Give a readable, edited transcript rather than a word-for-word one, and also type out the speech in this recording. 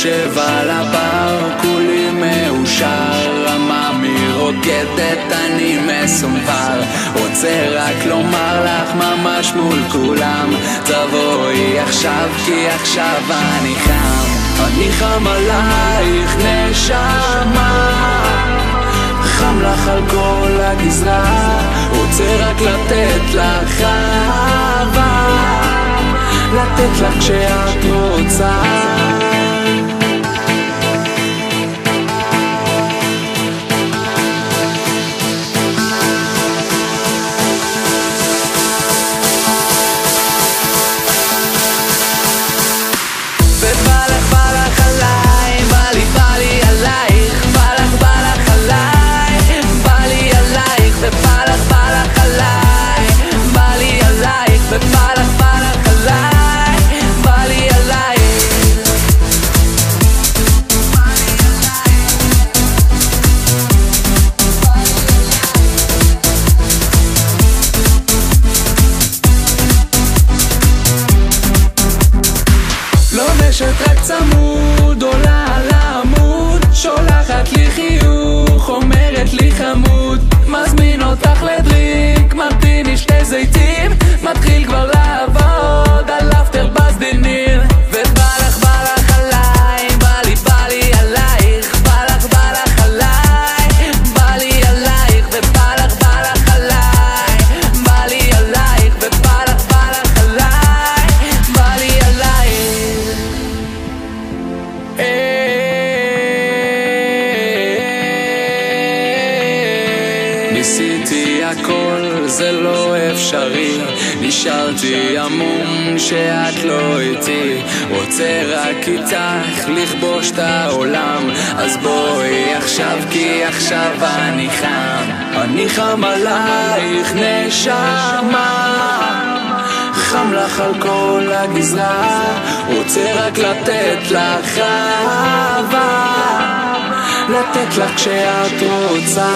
יושב על הבר, כולי מאושר, עממי רוקדת, אני מסומבר. רוצה רק לומר לך ממש מול כולם, תבואי עכשיו כי עכשיו אני חם. אני חם עלייך נשמה, חם לך על כל הגזרה, רוצה רק לתת לך אהבה, לתת לך כשאת רוצה. רק צמוד, עולה על העמוד, שולחת לי חיוך, אומרת לי חמוד, מזמין אותך לדריק, מרטיני שתי זיתים, מתחיל כבר לעבוד על אפטר בסדיניר. ובא לך עליי, בא לי עלייך, בא לך עליי, בא לי עלייך, ובא לך עליי, בא לי עלייך, ובא לך עליי, בא לי עלייך. ניסיתי הכל, זה לא אפשרי, נשארתי עמום שאת לא איתי, רוצה רק איתך לכבוש את העולם, אז בואי עכשיו כי עכשיו אני חם. אני חם עלייך נשמה, חם לך על כל הגזרה, רוצה רק לתת לך אהבה, לתת לך כשאת רוצה.